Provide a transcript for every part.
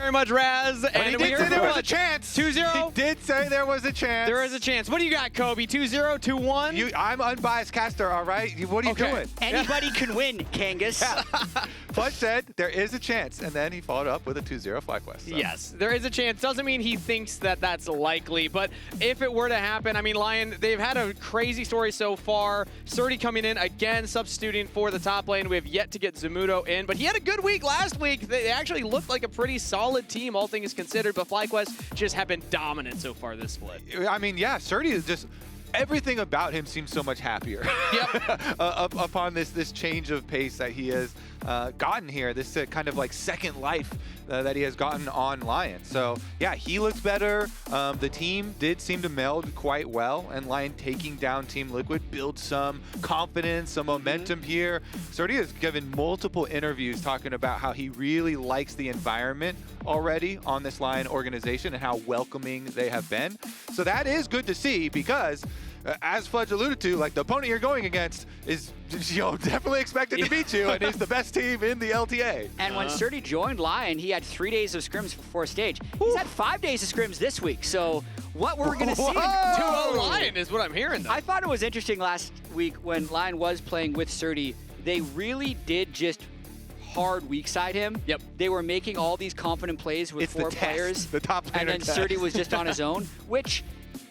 very much, Raz. And he did say there was a chance. 2-0. He did say there was a chance. There is a chance. What do you got, Kobe? 2-0, 2-1? I'm unbiased caster, all right? What are you doing? Anybody can win, Kangas. Fudge said there is a chance, and then he followed up with a 2-0 FlyQuest. So. Yes, there is a chance. Doesn't mean he thinks that that's likely, but if it were to happen, I mean, LYON, they've had a crazy story so far. Srtty coming in again, substituting for the top lane. We have yet to get Zamudo in, but he had a good week last week. They actually looked like a pretty solid team, all things considered, but FlyQuest just have been dominant so far this split. I mean, yeah, Srtty is just... Everything about him seems so much happier. Yep. Upon this change of pace that he has gotten here, this kind of like second life that he has gotten on LYON. So yeah, he looks better. The team did seem to meld quite well, and LYON taking down Team Liquid builds some confidence, some momentum here. Srtty has given multiple interviews talking about how he really likes the environment already on this LYON organization and how welcoming they have been. So that is good to see because as Fudge alluded to, like the opponent you're going against is definitely expected to beat you and is the best team in the LTA. And when Srtty joined LYON, he had 3 days of scrims before stage. He's had 5 days of scrims this week. So what we're going to see... 2-0 LYON is what I'm hearing, though. I thought it was interesting last week when LYON was playing with Srtty. They really did just hard weak side him. Yep. They were making all these confident plays with 4 players. The top laner and then test. Srtty was just on his own, which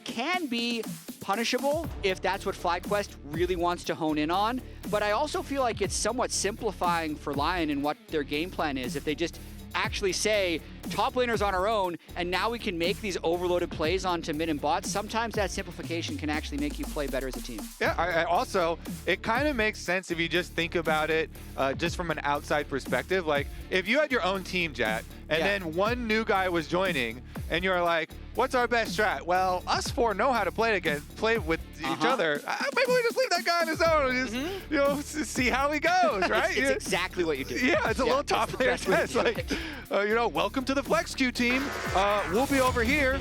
can be punishable if that's what FlyQuest really wants to hone in on. But I also feel like it's somewhat simplifying for LYON and what their game plan is. If they just actually say, top laner's on our own, and now we can make these overloaded plays onto mid and bots, sometimes that simplification can actually make you play better as a team. Yeah, I also, it kind of makes sense if you just think about it just from an outside perspective. Like, if you had your own team, Jatt, and then one new guy was joining, and you're like, what's our best strat? Well, us 4 know how to play with each other. Maybe we just leave that guy on his own and just, see how he goes, right? It's exactly what you do. Yeah, it's a little top layer test. Like, welcome to the Flex Q team. We'll be over here.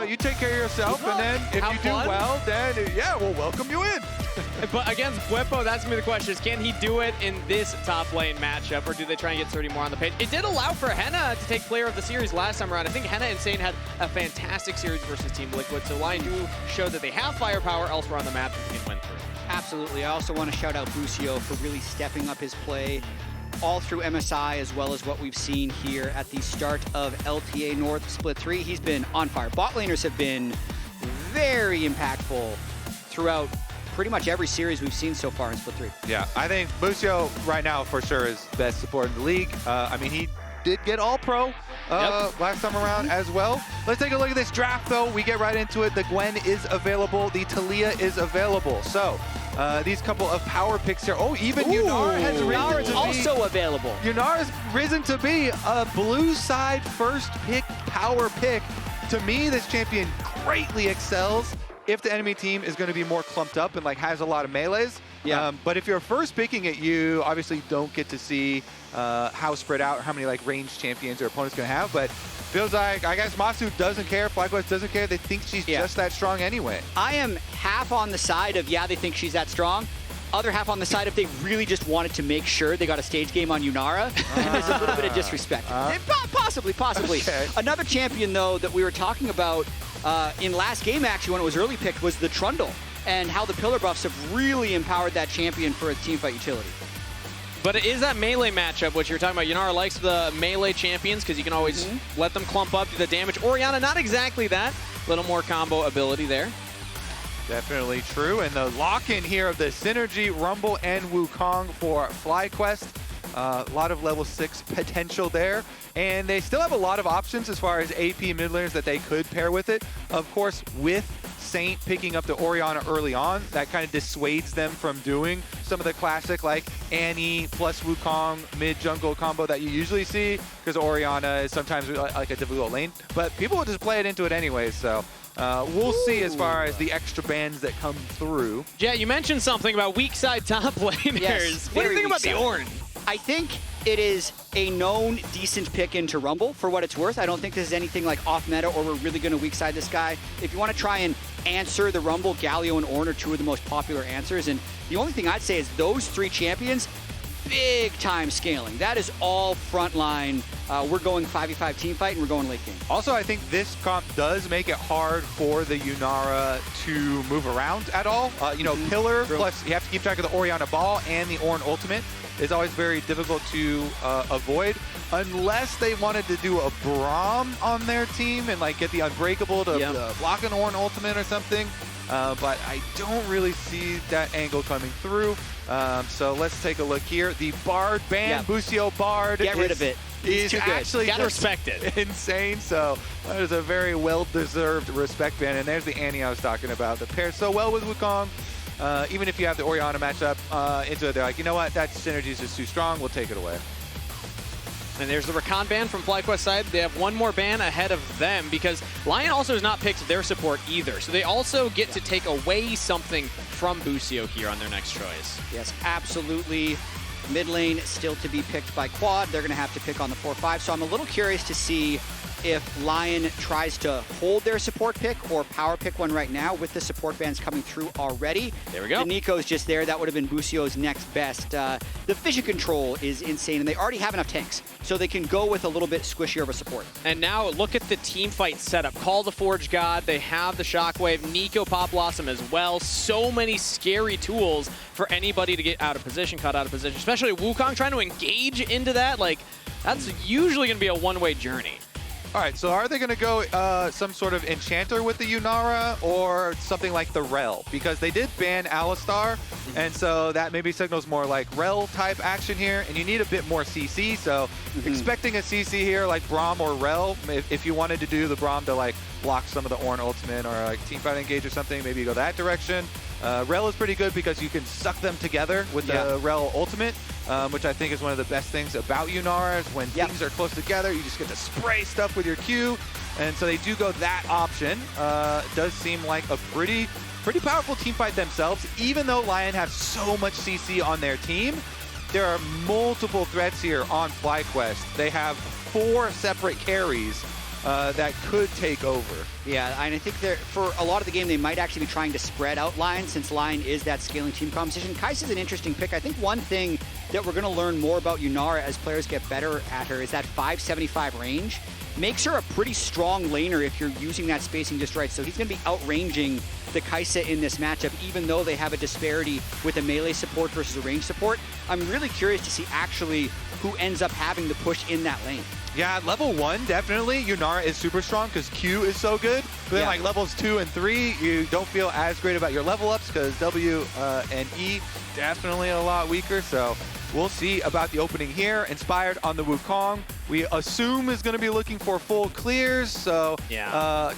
You take care of yourself, and then if you do well, then we'll welcome you in. But against Bwipo, that's going to be the question, is can he do it in this top lane matchup, or do they try and get Srtty more on the page? It did allow for Hena to take player of the series last time around. I think Hena and Sane had a fantastic series versus Team Liquid, so LYON do show that they have firepower elsewhere on the map and can win through. Absolutely. I also want to shout out Busio for really stepping up his play all through MSI, as well as what we've seen here at the start of LTA North Split 3. He's been on fire. Bot laners have been very impactful throughout pretty much every series we've seen so far in Split 3. Yeah, I think Busio right now for sure is best support in the league. I mean, he did get All-Pro last time around as well. Let's take a look at this draft, though. We get right into it. The Gwen is available. The Talia is available. So these couple of power picks here. Oh, even Yunara has risen to also available. Yunara's risen to be a blue side first pick, power pick. To me, this champion greatly excels if the enemy team is going to be more clumped up and like has a lot of melees. Yeah. But if you're first picking it, you obviously don't get to see how spread out, how many like ranged champions your opponent's going to have. But feels like, I guess Massu doesn't care, FlyQuest doesn't care. They think she's just that strong anyway. I am half on the side of, they think she's that strong. Other half on the side if they really just wanted to make sure they got a stage game on Yunara. There's a little bit of disrespect. Possibly. Okay. Another champion, though, that we were talking about in last game, actually, when it was early picked, was the Trundle, and how the pillar buffs have really empowered that champion for its teamfight utility. But it is that melee matchup, which you're talking about. Yunara likes the melee champions because you can always let them clump up, do the damage. Orianna, not exactly that. A little more combo ability there. Definitely true. And the lock-in here of the Synergy, Rumble, and Wukong for FlyQuest. A lot of level 6 potential there. And they still have a lot of options as far as AP mid laners that they could pair with it. Of course, with Saint picking up the Orianna early on, that kind of dissuades them from doing some of the classic like Annie plus Wukong mid-jungle combo that you usually see, because Orianna is sometimes like a difficult lane. But people will just play it into it anyways, so we'll see as far as the extra bans that come through. Yeah, you mentioned something about weak side top laners. Yes, what do you think about the Ornn? I think it is a known decent pick into Rumble for what it's worth. I don't think this is anything like off meta or we're really going to weak side this guy. If you want to try and answer the Rumble, Galio and Ornn are 2 of the most popular answers. And the only thing I'd say is those 3 champions, big time scaling. That is all frontline. We're going 5v5 team fight, and we're going late game. Also, I think this comp does make it hard for the Yunara to move around at all. You know, pillar, plus you have to keep track of the Orianna ball and the Ornn ultimate is always very difficult to avoid. Unless they wanted to do a Braum on their team and like get the Unbreakable to block an Ornn ultimate or something. But I don't really see that angle coming through. So let's take a look here. The Bard ban, Busio Bard. Get rid of it. He's actually gotta respect it. Insane. So that is a very well-deserved respect ban. And there's the Annie I was talking about that pairs so well with Wukong. Even if you have the Orianna matchup into it, they're like, you know what, that synergy is just too strong. We'll take it away. And there's the Rakan ban from FlyQuest side. They have one more ban ahead of them because LYON also has not picked their support either. So they also get to take away something from Busio here on their next choice. Yes, absolutely. Mid lane still to be picked by Quad. They're going to have to pick on the 4-5. So I'm a little curious to see if LYON tries to hold their support pick or power pick one right now with the support bans coming through already. There we go. The Neeko's just there. That would have been Busio's next best. The vision control is insane, and they already have enough tanks, so they can go with a little bit squishier of a support. And now look at the team fight setup. Call the Forge God. They have the Shockwave. Neeko Pop Blossom as well. So many scary tools for anybody to get out of position, cut out of position, especially Wukong trying to engage into that. Like, that's usually going to be a one-way journey. All right, so are they going to go some sort of Enchanter with the Yunara or something like the Rell? Because they did ban Alistar, and so that maybe signals more like Rell type action here, and you need a bit more CC, so expecting a CC here like Braum or Rell, if you wanted to do the Braum to like block some of the Ornn ultimate or like teamfight engage or something, maybe you go that direction. Rell is pretty good because you can suck them together with the Rell ultimate, which I think is one of the best things about Yunara is when things are close together, you just get to spray stuff with your Q. And so they do go that option. Does seem like a pretty powerful team fight themselves. Even though LYON have so much CC on their team, there are multiple threats here on FlyQuest. They have 4 separate carries that could take over. Yeah, and I think for a lot of the game, they might actually be trying to spread out LYON since LYON is that scaling team composition. Kai'Sa is an interesting pick. I think one thing that we're going to learn more about Yunara as players get better at her is that 575 range. Makes her a pretty strong laner if you're using that spacing just right. So he's going to be outranging the Kai'Sa in this matchup, even though they have a disparity with a melee support versus a range support. I'm really curious to see actually who ends up having the push in that lane. Yeah, level 1, definitely, Yunara is super strong because Q is so good. But then like levels 2 and 3, you don't feel as great about your level ups because W and E definitely a lot weaker. So we'll see about the opening here. Inspired on the Wukong, we assume is going to be looking for full clears. So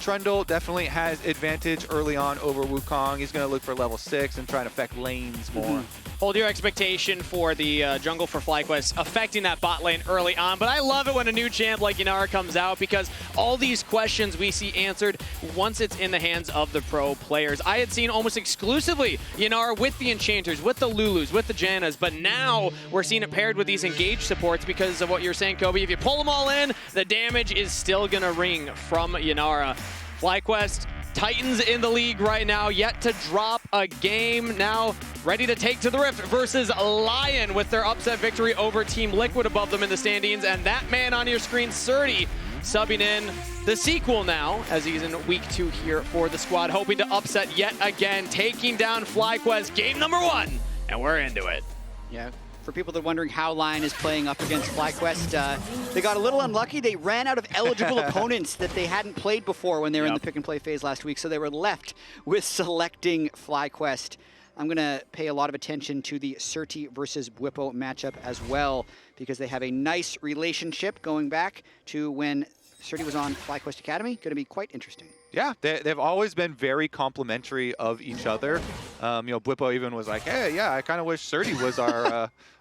Trundle definitely has advantage early on over Wukong. He's going to look for level 6 and try to affect lanes more. Hold your expectation for the jungle for FlyQuest affecting that bot lane early on, but I love it when a new champ like Yunara comes out because all these questions we see answered once it's in the hands of the pro players. I had seen almost exclusively Yunara with the Enchanters, with the Lulus, with the Jannas, but now we're seeing it paired with these engaged supports because of what you're saying, Kobe. If you pull them all in, the damage is still gonna ring from Yunara. FlyQuest, Titans in the league right now, yet to drop a game. Now ready to take to the Rift versus LYON with their upset victory over Team Liquid above them in the standings. And that man on your screen, Srtty, subbing in the sequel now as he's in week 2 here for the squad, hoping to upset yet again, taking down FlyQuest, game number 1. And we're into it. Yeah. For people that are wondering how LYON is playing up against FlyQuest, they got a little unlucky. They ran out of eligible opponents that they hadn't played before when they were in the pick and play phase last week, so they were left with selecting FlyQuest. I'm going to pay a lot of attention to the Srtty versus Bwipo matchup as well, because they have a nice relationship going back to when Srtty was on FlyQuest Academy. Going to be quite interesting. Yeah, they've always been very complimentary of each other. You know, Bwipo even was like, hey, yeah, I kind of wish Srtty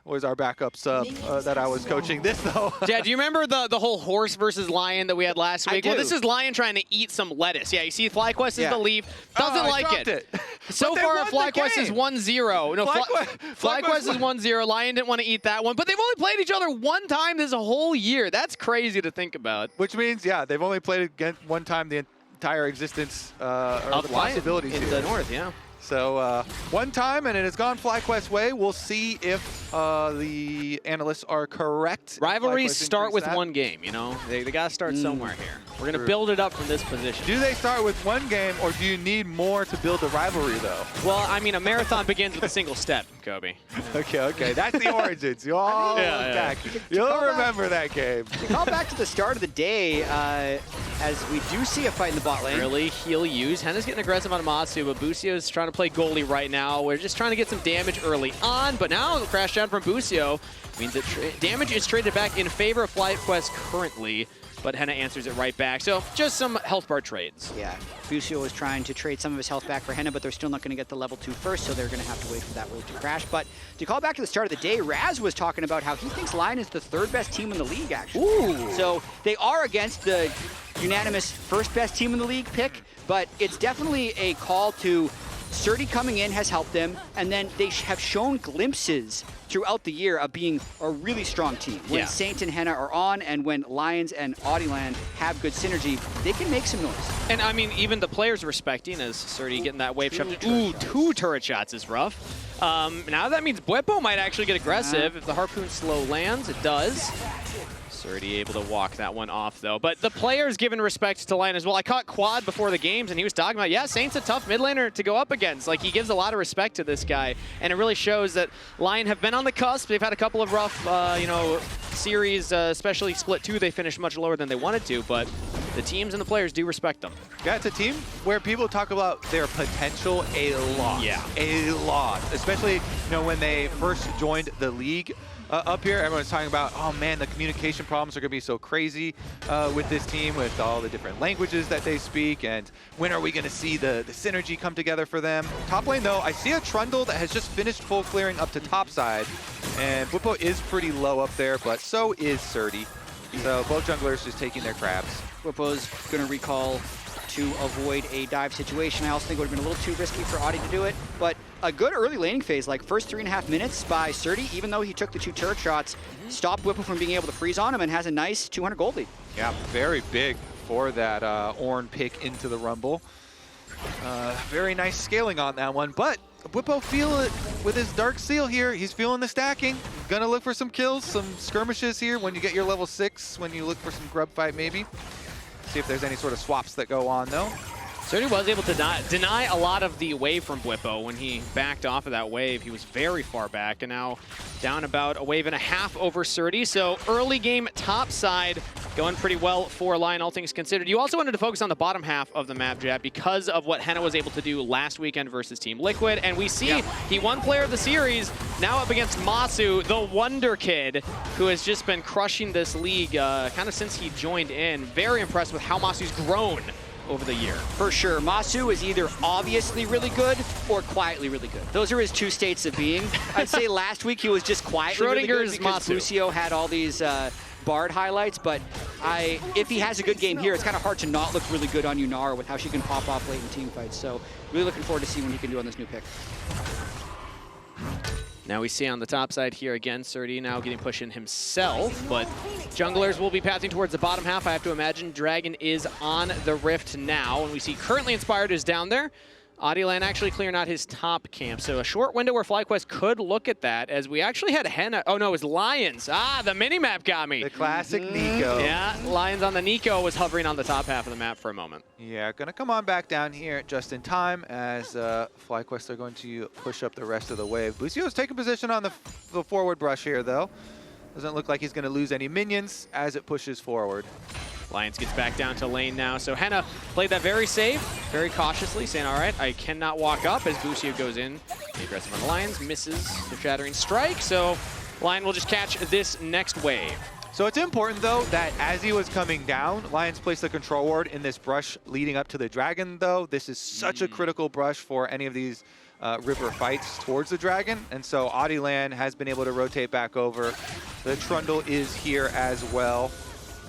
was our backup sub that I was coaching this, though. Jatt, do you remember the whole horse versus lion that we had last week? Well, this is LYON trying to eat some lettuce. Yeah, you see FlyQuest is the leave. Doesn't like it. So far, FlyQuest is 1-0. No, FlyQuest is 1-0. LYON didn't want to eat that one, but they've only played each other one time this whole year. That's crazy to think about. Which means, yeah, they've only played against one time the entire existence of the possibilities in here. the north, yeah. So one time, and it has gone FlyQuest's way. We'll see if the analysts are correct. Rivalries start with one game, you know? They got to start somewhere here. We're going to build it up from this position. Do they start with one game, or do you need more to build a rivalry, though? Well, I mean, a marathon begins with a single step, Kobe. Okay. That's the origins. You all back. You'll remember that game. To call back to the start of the day, as we do see a fight in the bot lane. Really heal use. Hena's getting aggressive on Massu, but Busio's trying to play goalie right now. We're just trying to get some damage early on, but now the crash down from Busio means that damage is traded back in favor of FlyQuest currently, but Hena answers it right back. So just some health bar trades. Yeah, Busio was trying to trade some of his health back for Hena, but they're still not going to get the level 2 first, so they're going to have to wait for that wave to crash. But to call back to the start of the day, Raz was talking about how he thinks LYON is the 3rd best team in the league, actually. Ooh. So they are against the unanimous 1st best team in the league pick, but it's definitely a call to Srtty coming in has helped them, and then they have shown glimpses throughout the year of being a really strong team. When Saint and Hena are on, and when Lions and Oddielan have good synergy, they can make some noise. And I mean, even the players respecting as Srtty getting that wave shot. Ooh, 2 turret shots is rough. Now that means Bwipo might actually get aggressive. If the Harpoon slow lands, it does. Srtty able to walk that one off, though. But the players giving respect to LYON as well. I caught Quad before the games, and he was talking about, yeah, Saint's a tough mid laner to go up against. Like, he gives a lot of respect to this guy, and it really shows that LYON have been on the cusp. They've had a couple of rough, you know, series, especially Split 2. They finished much lower than they wanted to, but the teams and the players do respect them. Yeah, it's a team where people talk about their potential a lot. Yeah. A lot. Especially, you know, when they first joined the league. Up here, everyone's talking about, oh man, the communication problems are going to be so crazy with this team, with all the different languages that they speak, and when are we going to see the synergy come together for them? Top lane, though, I see a Trundle that has just finished full clearing up to top side, and Bwipo is pretty low up there, but so is Srtty. So both junglers just taking their crabs. Bwipo's going to recall to avoid a dive situation. I also think it would have been a little too risky for Audie to do it, but a good early laning phase, like first 3.5 minutes by Srtty, even though he took the 2 turret shots, stopped Bwipo from being able to freeze on him and has a nice 200 gold lead. Yeah, very big for that Ornn pick into the Rumble. Very nice scaling on that one, but Bwipo feel it with his Dark Seal here. He's feeling the stacking. Gonna look for some kills, some skirmishes here when you get your level 6, when you look for some grub fight maybe. See if there's any sort of swaps that go on, though. Srtty was able to deny a lot of the wave from Bwipo. When he backed off of that wave, he was very far back, and now down about a wave and a half over Srtty. So early game top side going pretty well for LYON, all things considered. You also wanted to focus on the bottom half of the map, Jatt, because of what Hena was able to do last weekend versus Team Liquid. And we see he won player of the series, now up against Massu, the Wonder Kid, who has just been crushing this league kind of since he joined in. Very impressed with how Massu's grown over the year. For sure. Massu is either obviously really good or quietly really good. Those are his 2 states of being. I'd say last week he was just quietly really good because Busio had all these Bard highlights, but if he has a good game here, it's kind of hard to not look really good on Yunara with how she can pop off late in team fights. So really looking forward to see what he can do on this new pick. Now we see on the top side here again, Srtty now getting pushed in himself, but junglers will be passing towards the bottom half. I have to imagine Dragon is on the Rift now, and we see currently Inspired is down there. Oddielan actually clearing out his top camp, so a short window where FlyQuest could look at that, as we actually had Hena. Oh no, it was Lions. Ah, the minimap got me. The classic Neeko. Yeah, Lions on the Neeko was hovering on the top half of the map for a moment. Yeah, gonna come on back down here just in time as FlyQuest are going to push up the rest of the wave. Busio's taking position on the forward brush here, though. Doesn't look like he's gonna lose any minions as it pushes forward. Lions gets back down to lane now. So Hena played that very safe, very cautiously, saying, all right, I cannot walk up as Busio goes in. The aggressive on the Lions, misses the Shattering Strike. So LYON will just catch this next wave. So it's important, though, that as he was coming down, Lions placed the control ward in this brush leading up to the Dragon, though. This is such a critical brush for any of these river fights towards the Dragon. And so Oddielan has been able to rotate back over. The Trundle is here as well,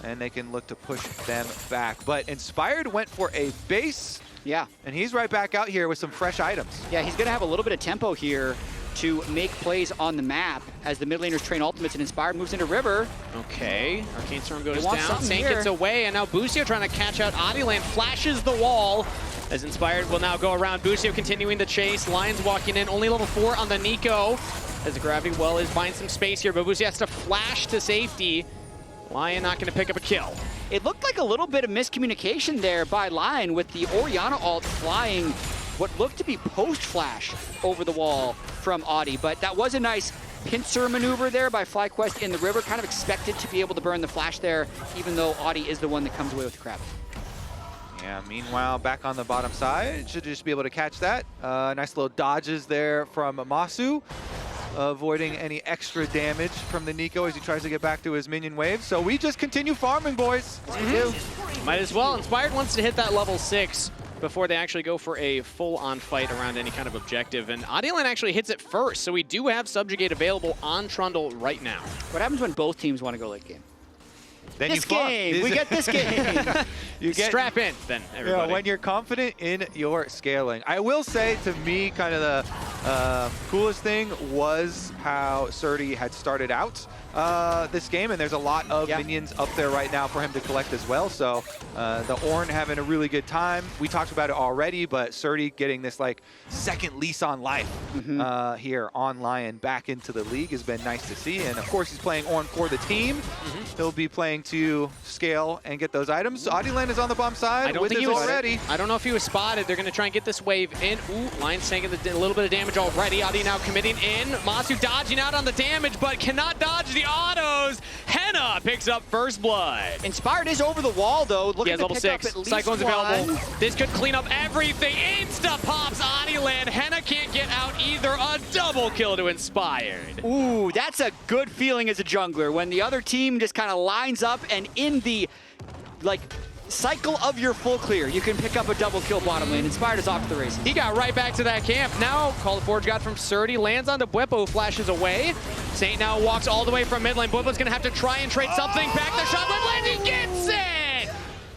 and they can look to push them back. But Inspired went for a base. Yeah. And he's right back out here with some fresh items. Yeah, he's going to have a little bit of tempo here to make plays on the map as the mid laners train ultimates, and Inspired moves into river. Okay, Arcane Storm goes down, Saint gets away, and now Busio trying to catch out Oddielan, flashes the wall As Inspired will now go around. Busio continuing the chase. Lion's walking in. Only level 4 on the Neeko. As the Gravity Well is buying some space here, but Busio has to flash to safety. Lion not going to pick up a kill. It looked like a little bit of miscommunication there by Lion with the Orianna ult flying what looked to be post-flash over the wall from Audie, but that was a nice pincer maneuver there by FlyQuest in the river. Kind of expected to be able to burn the flash there, even though Audie is the one that comes away with the crab. Yeah, meanwhile, back on the bottom side, should just be able to catch that. Nice little dodges there from Massu, avoiding any extra damage from the Neeko as he tries to get back to his minion wave. So we just continue farming, boys. Might as well. Inspired wants to hit that level 6 before they actually go for a full-on fight around any kind of objective. And Oddielan actually hits it first, so we do have Subjugate available on Trundle right now. What happens when both teams want to go late game? Then This game! We get this game! You get, strap in, then, everybody. Yeah, when you're confident in your scaling. I will say, to me, kind of the coolest thing was how Srtty had started out this game, and there's a lot of minions up there right now for him to collect as well. So the Ornn having a really good time. We talked about it already, but Srtty getting this like second lease on life here on LYON back into the league has been nice to see. And of course, he's playing Ornn for the team. He'll be playing to scale and get those items. So Oddielan is on the bomb side. I don't think he was already. I don't know if he was spotted. They're going to try and get this wave in. Ooh, Lion's taking a little bit of damage already. Audie now committing in. Massu dodging out on the damage, but cannot dodge the autos. Hena picks up first blood. Inspired is over the wall, though. He has level 6. Cyclone's available. This could clean up everything. Insta pops Oddielan. Henna can't get out either. A double kill to Inspired. Ooh, that's a good feeling as a jungler when the other team just kind of lines up and in the like cycle of your full clear, you can pick up a double kill bottom lane. Inspired is off to the races. He got right back to that camp. Now, Call of Forge got from Srtty, lands onto Bwipo, flashes away. Saint now walks all the way from mid lane. Bwipo's gonna have to try and trade something back. The shot went lane, he gets it!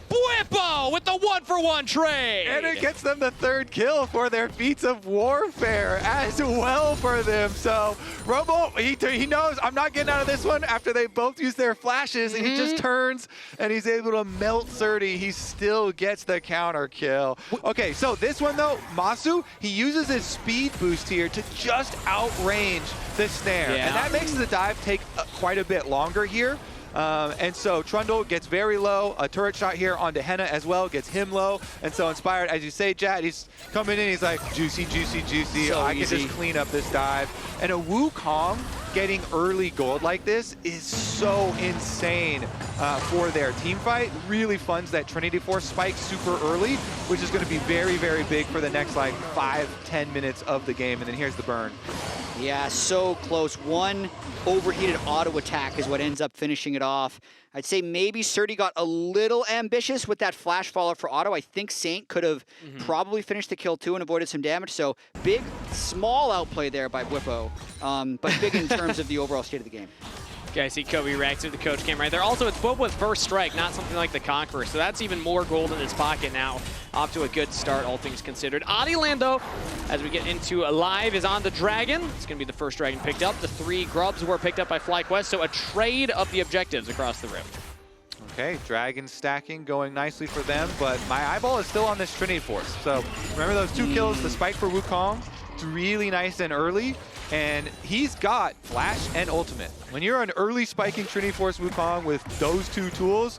Bwipo with the 1-for-1 trade! And it gets them the 3rd kill for their feats of warfare as well for them. So Robo, he knows I'm not getting out of this one after they both use their flashes, and he just turns and he's able to melt Srtty. He still gets the counter kill. Okay, so this one though, Massu, he uses his speed boost here to just outrange the snare. And that makes the dive take quite a bit longer here. And so Trundle gets very low. A turret shot here onto Hena as well gets him low. And so Inspired, as you say, Jatt, he's coming in, he's like, juicy, juicy, juicy. So I can just clean up this dive. And a Wukong getting early gold like this is so insane for their team fight. Really funds that Trinity Force spike super early, which is going to be very, very big for the next like 5-10 minutes of the game. And then here's the burn. Yeah, so close. One overheated auto attack is what ends up finishing it off. I'd say maybe Srtty got a little ambitious with that flash follow-up for auto. I think Saint could have probably finished the kill too and avoided some damage. So big, small outplay there by Bwipo, but big in terms of the overall state of the game. Okay, I see Kobe reacts to the coach cam right there. Also, it's Bwipo's first strike, not something like the Conqueror. So that's even more gold in his pocket now. Off to a good start, all things considered. Oddielan, though, as we get into live, is on the Dragon. It's going to be the first Dragon picked up. The 3 grubs were picked up by FlyQuest, so a trade of the objectives across the rift. Okay, Dragon stacking going nicely for them, but my eyeball is still on this Trinity Force. So remember those 2 kills, the spike for Wukong. It's really nice and early. And he's got Flash and Ultimate. When you're an early spiking Trinity Force Wukong with those 2 tools,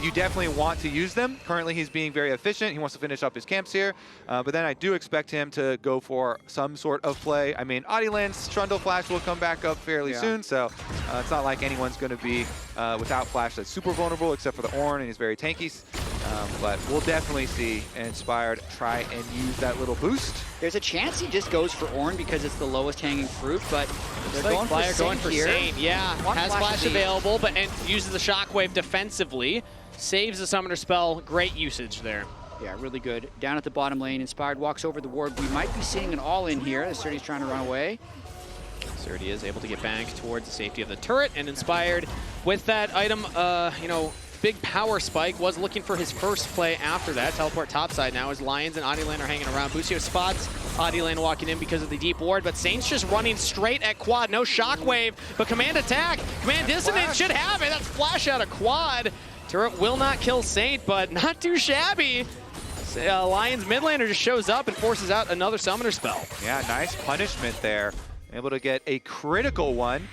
you definitely want to use them. Currently, he's being very efficient. He wants to finish up his camps here. But then I do expect him to go for some sort of play. I mean, Oddielan's Trundle Flash will come back up fairly soon, so it's not like anyone's going to be without Flash that's super vulnerable, except for the Ornn, and he's very tanky. But we'll definitely see Inspired try and use that little boost. There's a chance he just goes for Ornn because it's the lowest hanging fruit, but they're Like going for Saint. Yeah, has flash available, but uses the Shockwave defensively. Saves the Summoner spell. Great usage there. Yeah, really good. Down at the bottom lane, Inspired walks over the ward. We might be seeing an all-in here as Srtty's trying to run away. Srtty is able to get back towards the safety of the turret, and Inspired with that item, you know, big power spike, was looking for his first play after that. Teleport topside now as Lions and Oddielan are hanging around. Busio spots Oddielan walking in because of the deep ward, but Saint's just running straight at quad. No shockwave, but command attack. Command dissonance should have it. That's flash out of quad. Turret will not kill Saint, but not too shabby. Lion's mid laner just shows up and forces out another summoner spell. Yeah, nice punishment there. Able to get a critical one.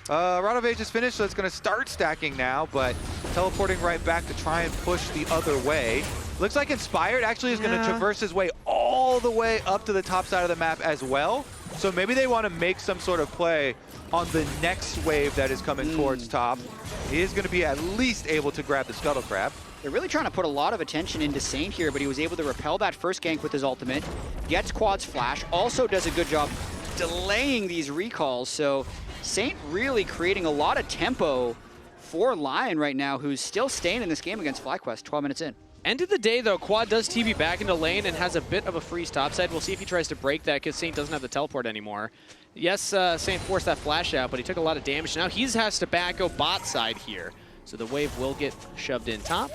Radovage is finished, so it's going to start stacking now, but teleporting right back to try and push the other way. Looks like Inspired actually is going to traverse his way all the way up to the top side of the map as well. So maybe they want to make some sort of play on the next wave that is coming towards top. He is going to be at least able to grab the Scuttle Crab. They're really trying to put a lot of attention into Saint here, but he was able to repel that first gank with his ultimate, gets Quad's flash, also does a good job delaying these recalls. So Saint really creating a lot of tempo for LYON right now, who's still staying in this game against FlyQuest 12 minutes in. End of the day, though, Quad does TP back into lane and has a bit of a freeze topside. We'll see if he tries to break that because Saint doesn't have the teleport anymore. Yes, Saint forced that flash out, but he took a lot of damage. Now he has to back go bot side here. So the wave will get shoved in top.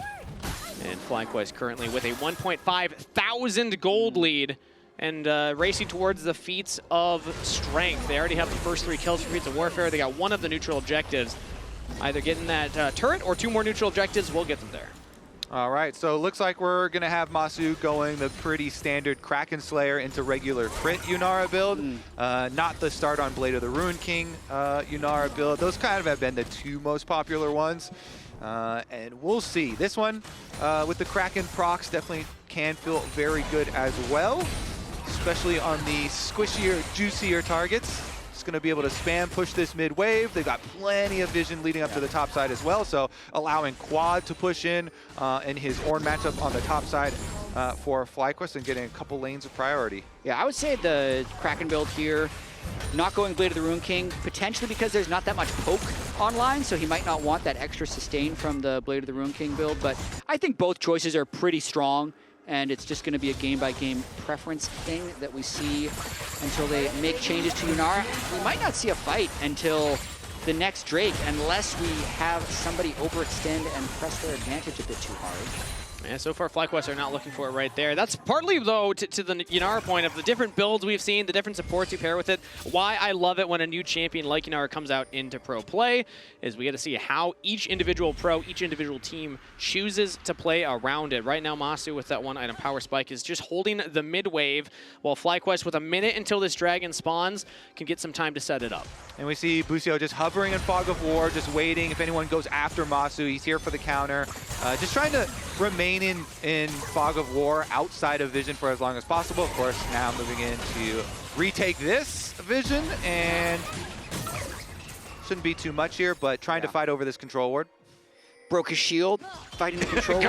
And FlyQuest currently with a 1.5 thousand gold lead and racing towards the feats of strength. They already have the first 3 kills for feats of warfare. They got one of the neutral objectives. Either getting that turret or 2 more neutral objectives will get them there. All right, so it looks like we're going to have Massu going the pretty standard Kraken Slayer into regular crit Yunara build. Not the start on Blade of the Ruined King Yunara build. Those kind of have been the 2 most popular ones. And we'll see. This one with the Kraken procs definitely can feel very good as well, especially on the squishier, juicier targets. Just going to be able to spam push this mid wave. They've got plenty of vision leading up to the top side as well, so allowing Quad to push in his Ornn matchup on the top side for FlyQuest and getting a couple lanes of priority. Yeah, I would say the Kraken build here, not going Blade of the Ruined King, potentially because there's not that much poke online, so he might not want that extra sustain from the Blade of the Ruined King build, but I think both choices are pretty strong, and it's just going to be a game-by-game preference thing that we see until they make changes to Yunara. We might not see a fight until the next Drake, unless we have somebody overextend and press their advantage a bit too hard. Yeah, so far FlyQuest are not looking for it right there. That's partly, though, to the Yunara point of the different builds we've seen, the different supports you pair with it. Why I love it when a new champion like Yunara comes out into pro play is we get to see how each individual pro, each individual team chooses to play around it. Right now, Massu with that 1-item power spike is just holding the mid wave, while FlyQuest with a minute until this dragon spawns can get some time to set it up. And we see Busio just hovering in Fog of War, just waiting. If anyone goes after Massu, he's here for the counter. Just trying to remain in Fog of War outside of vision for as long as possible. Of course, now moving in to retake this vision, and shouldn't be too much here, but trying to fight over this control ward. Broke his shield, fighting the control.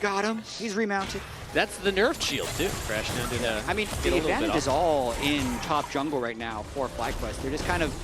Got him. He's remounted. That's the nerfed shield, too. Crashing down to I mean, the advantage is all in top jungle right now for FlyQuest. They're just kind of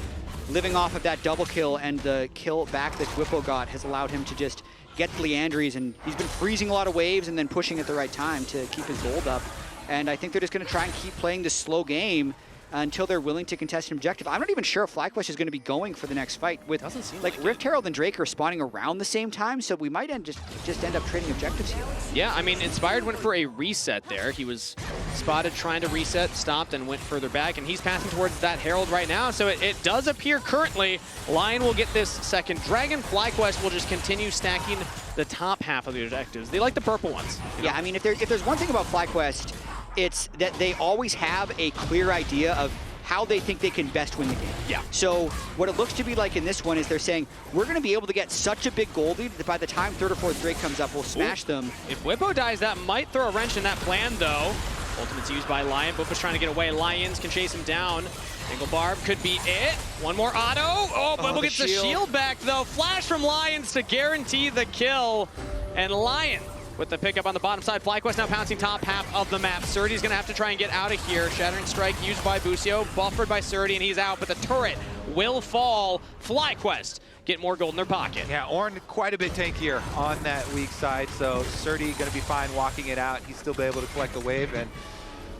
living off of that double kill, and the kill back that Bwipo got has allowed him to just get Leandries, and he's been freezing a lot of waves and then pushing at the right time to keep his gold up. And I think they're just going to try and keep playing this slow game until they're willing to contest an objective. I'm not even sure if FlyQuest is going to be going for the next fight. With like Rift Herald and Drake are spawning around the same time, so we might just end up trading objectives here. Yeah, I mean, Inspired went for a reset there. He was spotted trying to reset, stopped, and went further back, and he's passing towards that Herald right now, so it does appear currently LYON will get this second dragon. FlyQuest will just continue stacking the top half of the objectives. They like the purple ones. Yeah, I mean, if there's one thing about FlyQuest, it's that they always have a clear idea of how they think they can best win the game. Yeah. So what it looks to be like in this one is they're saying, we're going to be able to get such a big gold lead that by the time 3rd or 4th Drake comes up, we'll smash them. If Bwipo dies, that might throw a wrench in that plan, though. Ultimate's used by LYON. Bwipo's trying to get away. Lions can chase him down. Single barb could be it. One more auto. Oh, Bwipo gets the shield back, though. Flash from Lions to guarantee the kill. And LYON with the pickup on the bottom side. FlyQuest now pouncing top half of the map. Srtty's going to have to try and get out of here. Shattering Strike used by Busio, buffered by Srtty, and he's out, but the turret will fall. FlyQuest get more gold in their pocket. Yeah, Ornn quite a bit tankier on that weak side, so Srtty going to be fine walking it out. He's still be able to collect the wave, and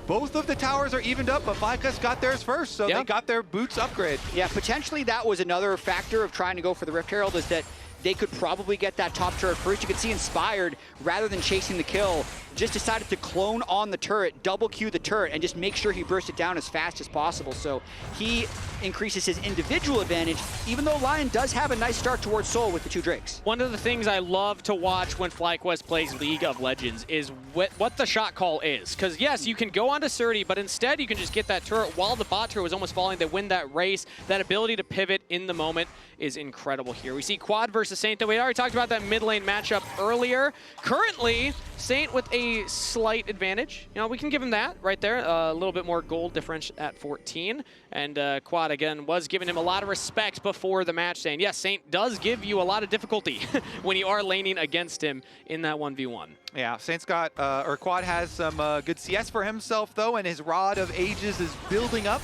both of the towers are evened up, but FlyQuest got theirs first, so they got their boots upgrade. Yeah, potentially that was another factor of trying to go for the Rift Herald, is that they could probably get that top turret first. You could see Inspired, rather than chasing the kill, just decided to clone on the turret, double Q the turret, and just make sure he bursts it down as fast as possible. So he increases his individual advantage, even though LYON does have a nice start towards Seoul with the 2 Drakes. One of the things I love to watch when FlyQuest plays League of Legends is what the shot call is. Because yes, you can go onto Srtty, but instead you can just get that turret while the bot turret was almost falling. They win that race. That ability to pivot in the moment is incredible here. We see Quad versus Saint, though we already talked about that mid lane matchup earlier. Currently, Saint with a slight advantage. You know, we can give him that right there. A little bit more gold difference at 14. And Quad, again, was giving him a lot of respect before the match, saying, yes, Saint does give you a lot of difficulty when you are laning against him in that 1v1. Yeah, Saint's got, or Quad has some good CS for himself, though, and his Rod of Ages is building up.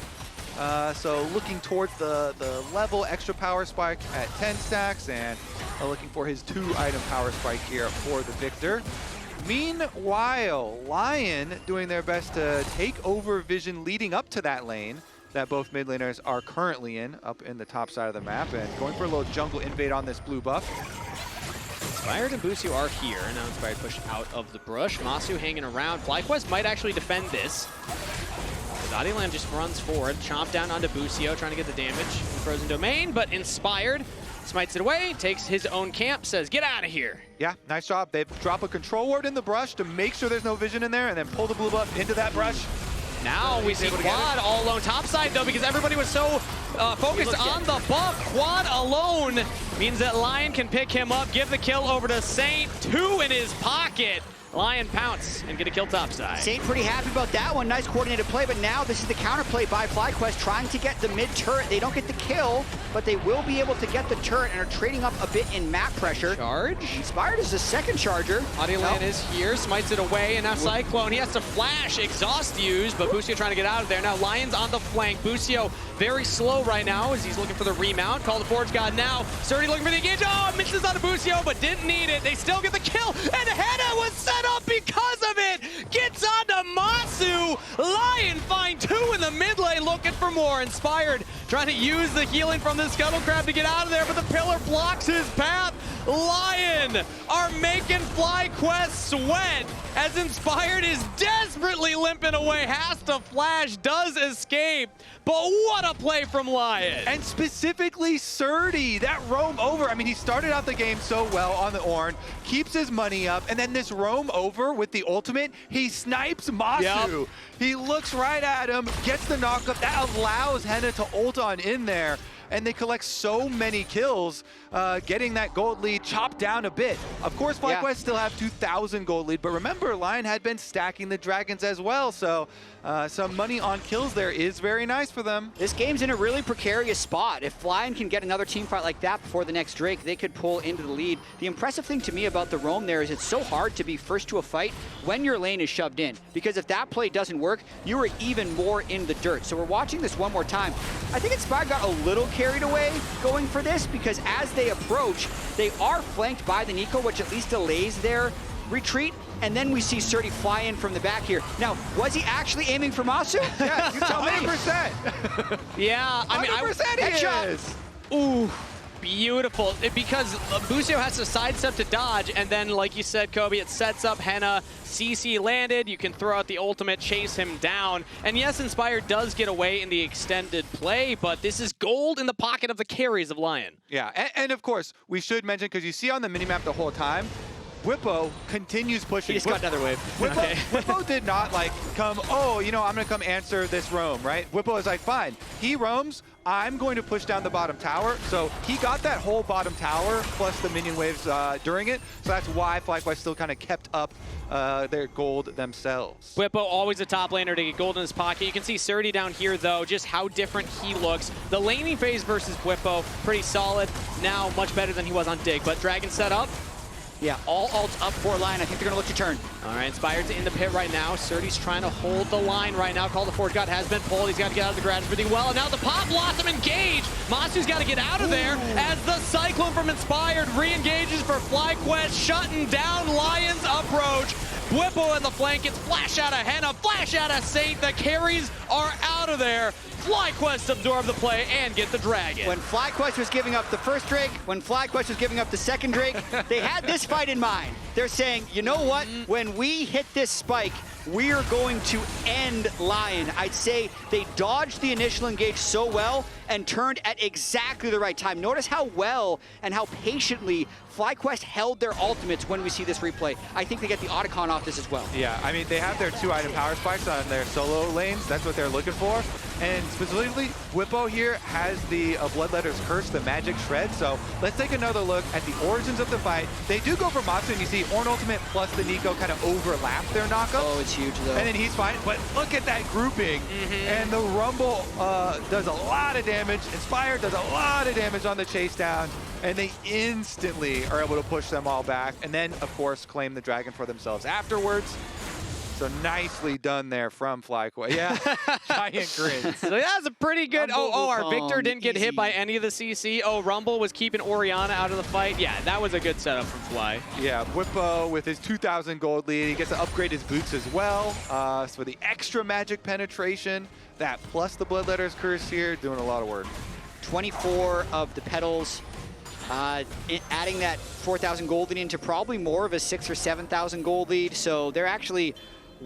So looking towards the level extra power spike at 10 stacks, and looking for his 2-item power spike here for the Viktor. Meanwhile, LYON doing their best to take over vision leading up to that lane that both mid laners are currently in, up in the top side of the map, and going for a little jungle invade on this blue buff. Inspired and Busio are here. Now Inspired pushed out of the brush. Massu hanging around. FlyQuest might actually defend this. Oddielan just runs forward, chomp down onto Busio, trying to get the damage in Frozen Domain, but Inspired smites it away, takes his own camp, says, get out of here. Yeah, nice job. They drop a control ward in the brush to make sure there's no vision in there, and then pull the blue buff into that brush. Now we see Quad all alone topside, though, because everybody was so focused on the buff. Quad alone means that LYON can pick him up, give the kill over to Saint. 2 in his pocket. LYON pounce and get a kill topside. Saint pretty happy about that one. Nice coordinated play, but now this is the counterplay by FlyQuest trying to get the mid turret. They don't get the kill, but they will be able to get the turret and are trading up a bit in map pressure. Charge. Inspired is the second charger. Oddielan is here, smites it away, and now Cyclone, he has to flash, exhaust use, but Busio trying to get out of there. Now LYON's on the flank. Busio very slow right now as he's looking for the remount. Call the Forge God now. Srtty looking for the engage. Oh, misses on Busio, but didn't need it. They still get the kill, and Hena was set up because of it. Gets onto Massu. LYON find 2 in the mid lane, looking for more. Inspired trying to use the healing from the Scuttle Crab to get out of there, but the pillar blocks his path. LYON are making FlyQuest sweat as Inspired is desperately limping away, has to flash, does escape, but what a play from LYON. And specifically Srtty, that roam over. I mean, he started out the game so well on the Ornn, keeps his money up, and then this roam over with the ultimate, he snipes Massu. Yep. He looks right at him, gets the knockup. That allows Hena to ult on in there, and they collect so many kills, getting that gold lead chopped down a bit. Of course, FlyQuest still have 2,000 gold lead, but remember, LYON had been stacking the dragons as well, so some money on kills there is very nice for them. This game's in a really precarious spot. If LYON can get another team fight like that before the next Drake, they could pull into the lead. The impressive thing to me about the roam there is it's so hard to be first to a fight when your lane is shoved in, because if that play doesn't work, you are even more in the dirt. So we're watching this one more time. I think Inspired got a little carried away going for this, because as they approach, they are flanked by the Neeko, which at least delays their retreat. And then we see Srtty fly in from the back here. Now, was he actually aiming for Massu? Yeah, you tell me. 100%. Yeah, I mean, 100% he is. Ooh, beautiful. Because Busio has to sidestep to dodge, and then, like you said, Kobe, it sets up Hena. CC landed, you can throw out the ultimate, chase him down. And yes, Inspired does get away in the extended play, but this is gold in the pocket of the carries of LYON. Yeah, and of course, we should mention, because you see on the minimap the whole time, Bwipo continues pushing. He just got another wave. Bwipo did not like come, oh, you know, I'm going to come answer this roam, right? Bwipo is like, fine. He roams, I'm going to push down the bottom tower. So he got that whole bottom tower plus the minion waves during it. So that's why FlyQuest still kind of kept up their gold themselves. Bwipo always a top laner to get gold in his pocket. You can see Srtty down here, though, just how different he looks. The laning phase versus Bwipo, pretty solid. Now much better than he was on Dig, but Dragon set up. Yeah, all ults up for LYON. I think they're going to look to turn. All right, Inspired's in the pit right now. Srtty's trying to hold the line right now. Call the Forge God has been pulled. He's got to get out of the garage pretty well. And now the Pop Blossom engage. Massu's got to get out of there as the Cyclone from Inspired re-engages for FlyQuest, shutting down LYON's approach. Bwipo in the flank gets flash out of Hena, flash out of Saint. The carries are out of there. FlyQuest absorb the play and get the dragon. When FlyQuest was giving up the first Drake, when FlyQuest was giving up the second Drake, they had this fight in mind. They're saying, you know what? When we hit this spike, we are going to end LYON. I'd say they dodged the initial engage so well and turned at exactly the right time. Notice how well and how patiently FlyQuest held their ultimates when we see this replay. I think they get the Oddielan off this as well. Yeah, I mean, they have their 2-item power spikes on their solo lanes. That's what they're looking for. And specifically, Bwipo here has the Bloodletter's Curse, the magic shred. So let's take another look at the origins of the fight. They do go for Massu, and you see Ornn ultimate plus the Neeko kind of overlap their knockup. Oh, it's huge, though. And then he's fine. But look at that grouping. And the Rumble does a lot of damage. Inspire does a lot of damage on the chase down. And they instantly are able to push them all back. And then, of course, claim the dragon for themselves afterwards. So nicely done there from FlyQuest. Yeah, giant grins. So that's a pretty good. Oh, our Viktor didn't get hit by Easy. any of the CC. Oh, Rumble was keeping Orianna out of the fight. Yeah, that was a good setup from Fly. Yeah, Bwipo with his 2,000 gold lead. He gets to upgrade his boots as well. So for the extra magic penetration, that plus the Bloodletter's Curse here, doing a lot of work. 24 of the petals. Adding that 4,000 gold lead into probably more of a 6,000 or 7,000 gold lead. So they're actually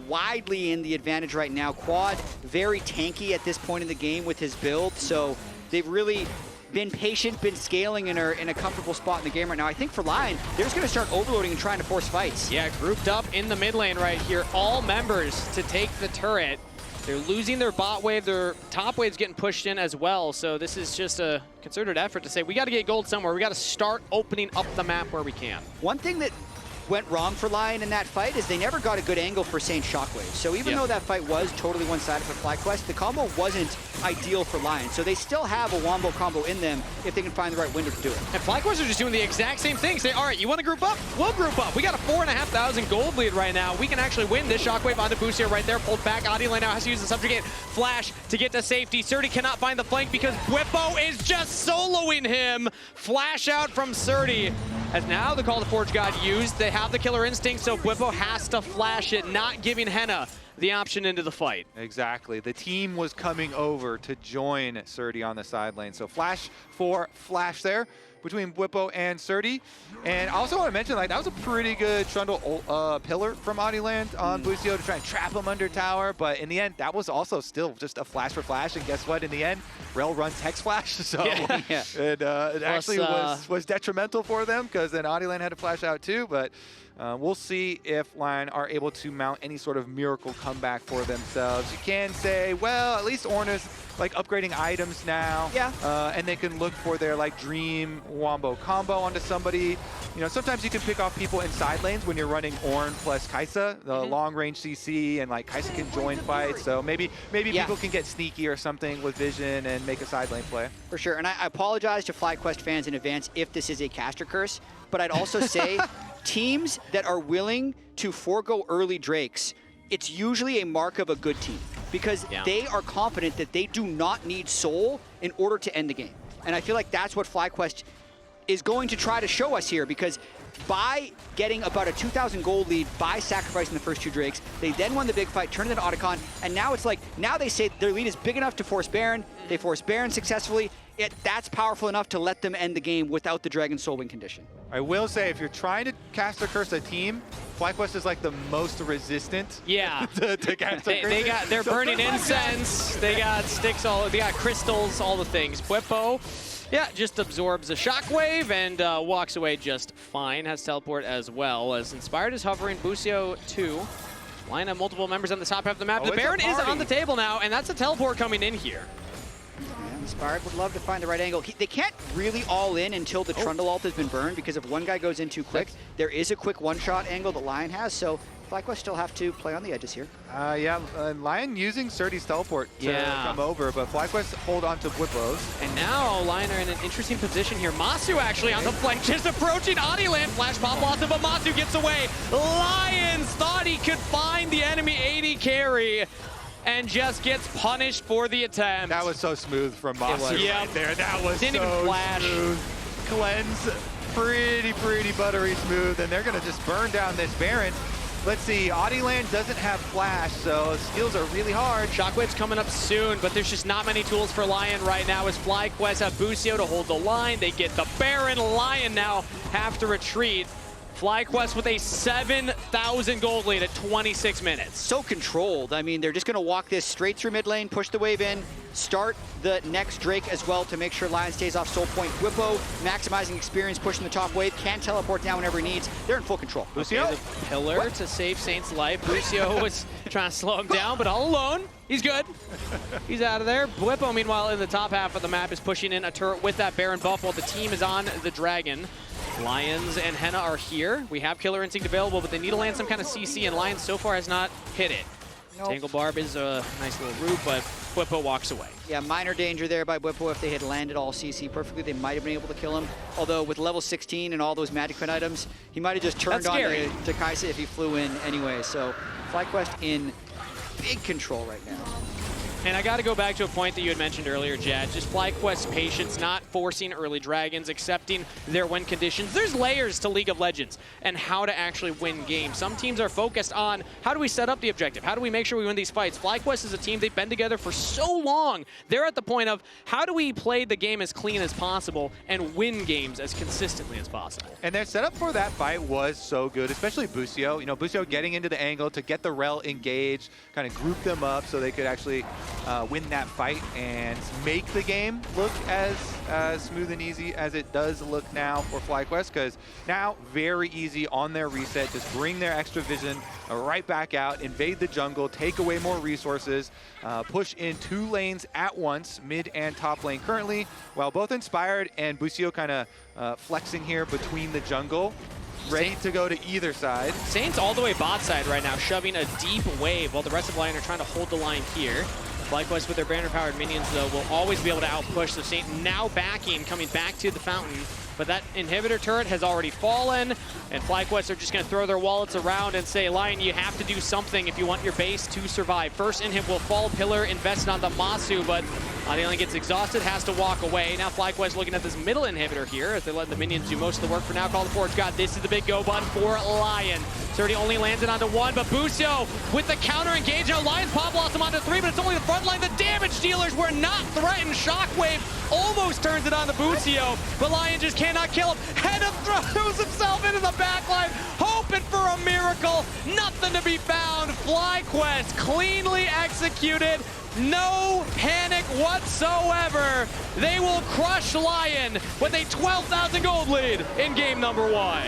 widely in the advantage right now. Quad very tanky at this point in the game with his build. So they've really been patient, been scaling, and are in a comfortable spot in the game right now. I think for LYON, they're just going to start overloading and trying to force fights. Yeah, grouped up in the mid lane right here. All members to take the turret. They're losing their bot wave. Their top wave's getting pushed in as well. So this is just a concerted effort to say, we got to get gold somewhere. We got to start opening up the map where we can. One thing that went wrong for LYON in that fight is they never got a good angle for Saint Shockwave. So even though that fight was totally one-sided for FlyQuest, the combo wasn't ideal for LYON. So they still have a wombo combo in them if they can find the right window to do it. And FlyQuest are just doing the exact same thing. Say, all right, you want to group up? We'll group up. We got a 4,500 gold lead right now. We can actually win this Shockwave onto Busio right there. Pulled back. Oddielan now has to use the subjugate flash to get to safety. Srtty cannot find the flank because Bwipo is just soloing him. Flash out from Srtty. As now the Call to Forge got used, they have the killer instinct, so Bwipo has to flash it, not giving Hena the option into the fight. Exactly. The team was coming over to join Srtty on the side lane. So flash for flash there between Bwipo and Srtty. And I also want to mention, like, that was a pretty good Trundle pillar from Oddielan on Busio to try and trap him under tower. But in the end, that was also still just a flash for flash. And guess what? In the end, Rell runs Hex Flash. So it actually was detrimental for them because then Oddielan had to flash out too. But we'll see if LYON are able to mount any sort of miracle comeback for themselves. You can say, well, at least Ornn is like upgrading items now. Yeah. And they can look for their like dream wombo combo onto somebody. You know, sometimes you can pick off people in side lanes when you're running Ornn plus Kai'Sa, the long range CC, and like Kai'Sa can join fights. So maybe people can get sneaky or something with vision and make a side lane play. For sure. And I apologize to FlyQuest fans in advance if this is a caster curse, but I'd also say teams that are willing to forego early Drakes, it's usually a mark of a good team because they are confident that they do not need soul in order to end the game. And I feel like that's what FlyQuest is going to try to show us here because by getting about a 2,000 gold lead by sacrificing the first 2 Drakes, they then won the big fight, turned it into Oddielan, and now it's like, now they say their lead is big enough to force Baron. They force Baron successfully. That's powerful enough to let them end the game without the Dragon Soul win condition. I will say, if you're trying to cast or curse a team, FlyQuest is like the most resistant to cast or curse. They're burning incense, they got sticks, they got crystals, all the things. Bwipo, just absorbs a shockwave and walks away just fine. Has teleport as well, as Inspired is hovering. Busio 2. Line up multiple members on the top half of the map. The Baron is on the table now, and that's a teleport coming in here. Inspired would love to find the right angle. They can't really all in until the Trundle ult has been burned because if one guy goes in too quick, there is a quick one-shot angle that LYON has, so FlyQuest still have to play on the edges here. LYON using Srtty's teleport to come over, but FlyQuest hold on to Bwipo's. And now LYON are in an interesting position here. Massu actually on the flank, just approaching Oddielan. Flash pop loss, but Massu gets away. LYON thought he could find the enemy AD carry and just gets punished for the attempt. That was so smooth from Massu right there. That was Didn't even flash. Smooth. Cleanse, pretty buttery smooth, and they're gonna just burn down this Baron. Let's see, Oddielan doesn't have flash, so skills are really hard. Shockwave's coming up soon, but there's just not many tools for LYON right now as FlyQuest have Busio to hold the line. They get the Baron. LYON now have to retreat. FlyQuest with a 7,000 gold lead at 26 minutes. So controlled. I mean, they're just going to walk this straight through mid lane, push the wave in, start the next Drake as well to make sure LYON stays off soul point. Bwipo maximizing experience, pushing the top wave, can teleport down whenever he needs. They're in full control. Busio, the pillar to save Saint's life. Busio was trying to slow him down, but all alone. He's good. He's out of there. Bwipo, meanwhile, in the top half of the map is pushing in a turret with that Baron buff while the team is on the Dragon. Lions and Hena are here. We have Killer Instinct available, but they need to land some kind of CC, and Lions so far has not hit it. Nope. Tangle Barb is a nice little route, but Bwipo walks away. Yeah, minor danger there by Bwipo. If they had landed all CC perfectly, they might have been able to kill him. Although with level 16 and all those magic print items, he might have just turned on to Kai'Sa if he flew in anyway. So FlyQuest in big control right now. And I got to go back to a point that you had mentioned earlier, Jatt. Just FlyQuest's patience, not forcing early dragons, accepting their win conditions. There's layers to League of Legends and how to actually win games. Some teams are focused on how do we set up the objective? How do we make sure we win these fights? FlyQuest is a team, they've been together for so long. They're at the point of how do we play the game as clean as possible and win games as consistently as possible? And their setup for that fight was so good, especially Busio. You know, Busio getting into the angle to get the Rell engaged, kind of group them up so they could actually win that fight and make the game look as smooth and easy as it does look now for FlyQuest, because now very easy on their reset, just bring their extra vision right back out, invade the jungle, take away more resources, push in 2 lanes at once, mid and top lane currently, while both Inspired and Busio kind of flexing here between the jungle. Ready to go to either side. Saint's all the way bot side right now, shoving a deep wave while the rest of LYON are trying to hold the line here. FlyQuest with their banner-powered minions, though, will always be able to outpush. So Saint now backing, coming back to the fountain. But that inhibitor turret has already fallen, and FlyQuest are just going to throw their wallets around and say, LYON, you have to do something if you want your base to survive. First inhib will fall, Pillar invested on the Massu, but Oddielan gets exhausted, has to walk away. Now FlyQuest looking at this middle inhibitor here as they let the minions do most of the work for now. Call the Forge God, this is the big go button for LYON. Srtty only lands it onto 1, but Busio with the counter engage. Now LYON's pop lost him onto 3, but it's only the front line. The damage dealers were not threatened. Shockwave almost turns it on the Busio, but LYON just cannot kill him. Hena throws himself into the backline, hoping for a miracle. Nothing to be found. FlyQuest cleanly executed. No panic whatsoever. They will crush LYON with a 12,000 gold lead in game number 1.